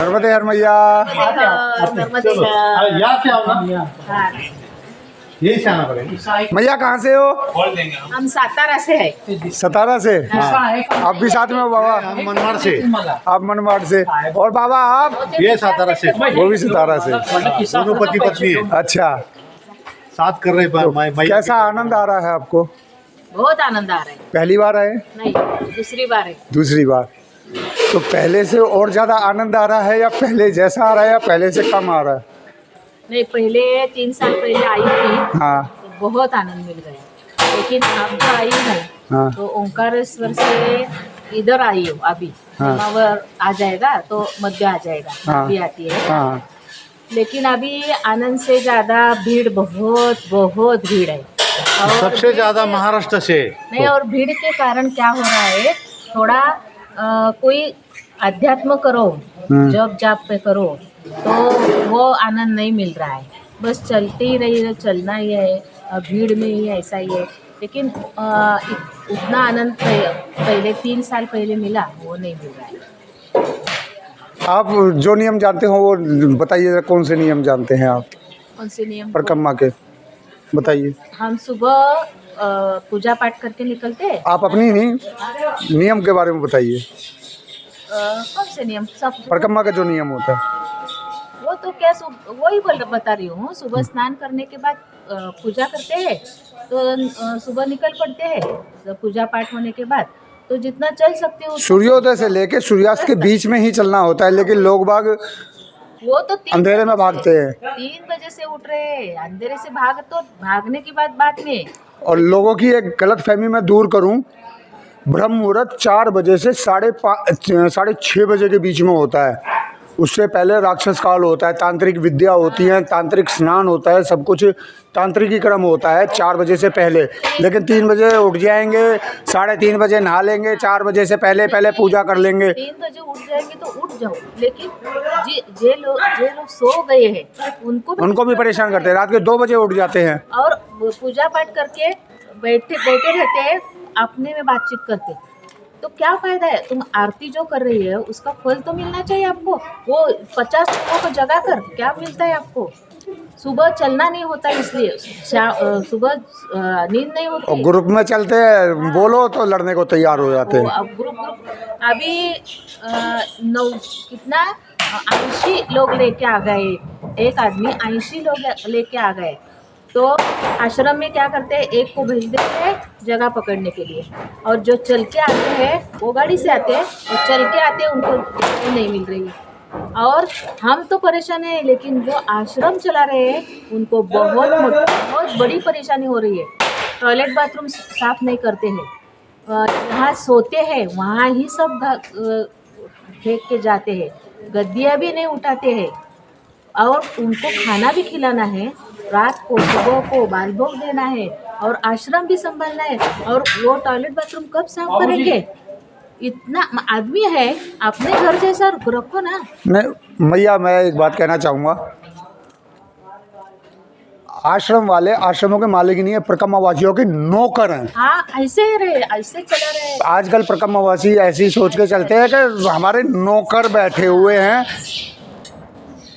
नर्मदे हर मैया। यहाँ से आओ ना, यही से आना पड़ेगा। मैया कहाँ से हो? हम सातारा से है। सतारा से? आप भी साथ में हो बाबा? हम मनमाड़ से। आप मनमाड़ से। और बाबा आप? ये सातारा से। वो भी सतारा से। दोनों पति पत्नी है, अच्छा, साथ कर रहे हैं। कैसा आनंद आ रहा है आपको? बहुत आनंद आ रहा है। पहली बार आए? नहीं, दूसरी बार है। दूसरी बार। तो पहले से और ज़्यादा आनंद आ रहा है या पहले जैसा आ रहा है या पहले से कम आ रहा है? नहीं, पहले 3 साल पहले आई थी। हाँ तो बहुत आनंद मिल गया, लेकिन अब जो आई हूँ हाँ तो ओंकारेश्वर से इधर आई हूँ अभी। हाँ। जमावर आ जाएगा तो मध्य आ जाएगा, हाँ। अभी आती है। हाँ। लेकिन अभी आनंद से ज़्यादा भीड़, बहुत बहुत भीड़ है। और सबसे भीड़ ज्यादा के- महाराष्ट्र से। नहीं, और भीड़ के कारण क्या हो रहा है, थोड़ा कोई अध्यात्म करो, जब जाप पे करो तो वो आनंद नहीं मिल रहा है। बस चलते ही रही, चलना ही है, भीड़ में ही ऐसा ही है। लेकिन उतना आनंद पहले 3 साल पहले मिला, वो नहीं मिल रहा है। आप जो नियम जानते हो वो बताइए, कौन से नियम जानते हैं आप कौन से नियम? परिक्रमा के बताइए। हम सुबह पूजा पाठ करके निकलते हैं। आप अपनी नहीं, नियम के बारे में बताइए। कौन से नियम? सब परिक्रमा का जो नियम होता है वो तो क्या वही बता रही हूँ। सुबह स्नान करने के बाद पूजा करते हैं, तो सुबह निकल पड़ते हैं। तो पूजा पाठ होने के बाद तो जितना चल सकते हो सूर्योदय से लेके सूर्यास्त के बीच में ही चलना होता है, लेकिन लोग बाग वो तो 3 अंधेरे में भागते हैं। 3 बजे से उठ रहे हैं, अंधेरे से भागने की बाद में। और लोगों की एक गलत फहमी मैं दूर करूं, ब्रह्म मुहूर्त 4 बजे से 6:30 बजे के बीच में होता है। उससे पहले राक्षस काल होता है, तांत्रिक विद्या होती है, तांत्रिक स्नान होता है, सब कुछ तांत्रिकी क्रम होता है 4 बजे से पहले। लेकिन 3 बजे उठ जाएंगे, 3:30 बजे नहा लेंगे, 4 बजे से पहले पूजा कर लेंगे। 3 बजे उठ जाएंगे तो उठ जाओ, लेकिन जे लोग सो गए हैं उनको भी परेशान करते हैं, रात के 2 बजे उठ जाते हैं और पूजा पाठ करके बैठे रहते हैं, अपने में बातचीत करते। तो क्या फायदा है? तुम आरती जो कर रही है उसका फल तो मिलना चाहिए आपको। वो 50 लोगों को जगा कर क्या मिलता है आपको? सुबह चलना नहीं होता, इसलिए सुबह नींद नहीं होती। और ग्रुप में चलते हैं, बोलो तो लड़ने को तैयार हो जाते हैं। अब ग्रुप अभी 80 लोग लेके आ गए, एक आदमी 80 लोग लेके आ गए। तो आश्रम में क्या करते हैं, एक को भेज देते हैं जगह पकड़ने के लिए, और जो चल के आते हैं वो गाड़ी से आते हैं, और चल के आते हैं उनको नहीं मिल रही है। और हम तो परेशान है, लेकिन जो आश्रम चला रहे हैं उनको बहुत बड़ी परेशानी हो रही है। टॉयलेट बाथरूम साफ नहीं करते हैं, जहाँ सोते हैं वहाँ ही सब फेंक के जाते हैं, गद्दियाँ भी नहीं उठाते हैं, और उनको खाना भी खिलाना है, रात को सुबह को बाल भोग देना है, और आश्रम भी संभालना है। और वो टॉयलेट बाथरूम कब साफ करेंगे? इतना आदमी है, अपने घर जैसा रखो ना। नहीं मैया, मैं एक बात कहना चाहूँगा, आश्रम वाले आश्रमों के मालिक नहीं है, परिक्रमावासियों के नौकर हैं। हाँ, ऐसे ही रहे, ऐसे चला रहे। आजकल परिक्रमावासी ऐसी सोच के चलते हैं कि हमारे नौकर बैठे हुए हैं,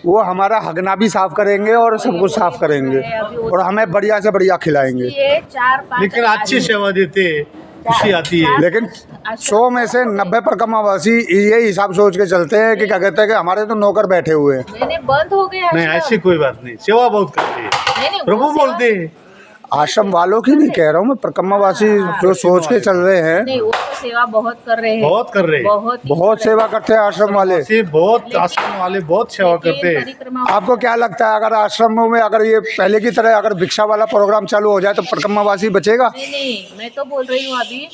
वो हमारा हगना भी साफ करेंगे और सब कुछ साफ करेंगे, और हमें बढ़िया से बढ़िया खिलाएंगे। ये 4-5 लेकिन अच्छी सेवा देते, खुशी आती है। लेकिन 100 में से 90 परिक्रमावासी ये हिसाब सोच के चलते हैं कि क्या कहते हैं कि हमारे तो नौकर बैठे हुए हैं। मैंने बंद हो गया। नहीं, ऐसी कोई बात नहीं, सेवा बहुत करते हैं, नहीं, प्रभु वो बोलते हैं। आश्रम वालों की नहीं कह रहा हूँ मैं, परिक्रमावासी जो सोच के चल रहे हैं, नहीं, वो तो सेवा बहुत कर रहे हैं, बहुत कर रहे हैं, बहुत सेवा करते हैं आश्रम वाले। बहुत आश्रम वाले बहुत सेवा करते हैं। परिक्रमा आपको क्या लगता है, अगर आश्रमों में अगर ये पहले की तरह अगर भिक्षा वाला प्रोग्राम चालू हो जाए तो परिक्रमावासी बचेगा? नहीं, मैं तो बोल रही हूँ अभी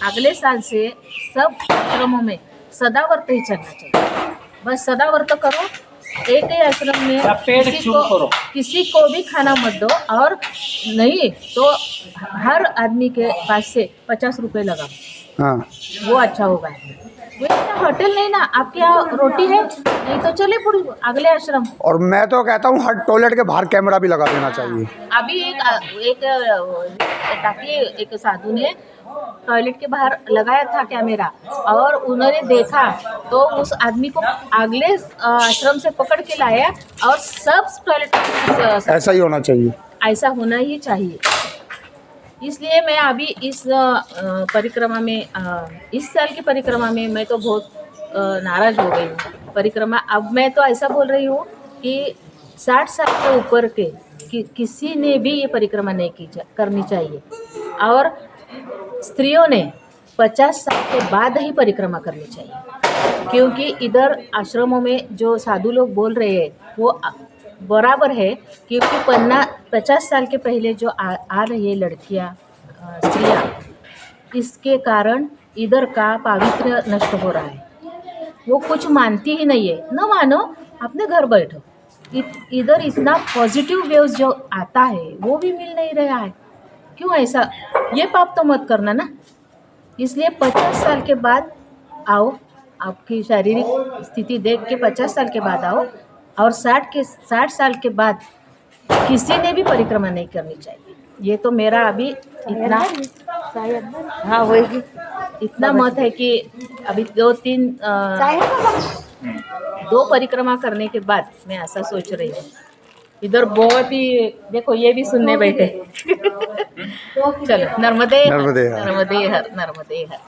अगले साल से सब आश्रमों में सदाव्रत ही चलना चाहिए। बस सदाव्रत करो, एक ही आश्रम में किसी को भी खाना मत दो, और नहीं तो हर आदमी के पास से 50 रुपए लगाओ। हाँ, वो अच्छा होगा। वो इतना होटल नहीं ना, आपके यहाँ रोटी है, नहीं तो चले पूरी अगले आश्रम। और मैं तो कहता हूँ हर टॉयलेट के बाहर कैमरा भी लगा देना चाहिए। अभी एक ताकि एक साधु ने टॉयलेट के बाहर लगाया था कैमरा और उन्होंने देखा तो उस आदमी को अगले आश्रम से पकड़ के लाया और सब टॉयलेट ऐसा ही होना चाहिए। ऐसा होना ही चाहिए। इसलिए मैं अभी इस परिक्रमा में इस साल की परिक्रमा में मैं तो बहुत नाराज़ हो गई हूँ। परिक्रमा अब मैं तो ऐसा बोल रही हूँ कि 60 साल के ऊपर के किसी ने भी ये परिक्रमा नहीं करनी चाहिए और स्त्रियों ने 50 साल के बाद ही परिक्रमा करनी चाहिए, क्योंकि इधर आश्रमों में जो साधु लोग बोल रहे हैं वो बराबर है, क्योंकि 50 साल के पहले जो आ रही है लड़कियां स्त्रियां, इसके कारण इधर का पावित्र्य नष्ट हो रहा है। वो कुछ मानती ही नहीं है। न मानो, अपने घर बैठो। इधर इतना पॉजिटिव वेव्स जो आता है वो भी मिल नहीं रहा है। क्यों ऐसा? ये पाप तो मत करना ना। इसलिए 50 साल के बाद आओ, आपकी शारीरिक स्थिति देख के 50 साल के बाद आओ, और 60 साल के बाद किसी ने भी परिक्रमा नहीं करनी चाहिए। ये तो मेरा अभी इतना हाँ वही इतना मत है कि अभी 2 परिक्रमा करने के बाद मैं ऐसा सोच रही हूँ। इधर बहुत ही देखो, ये भी सुनने बैठे। चलो, नर्मदे नर्मदे हर। नर्मदे हर, नर्मदे हर।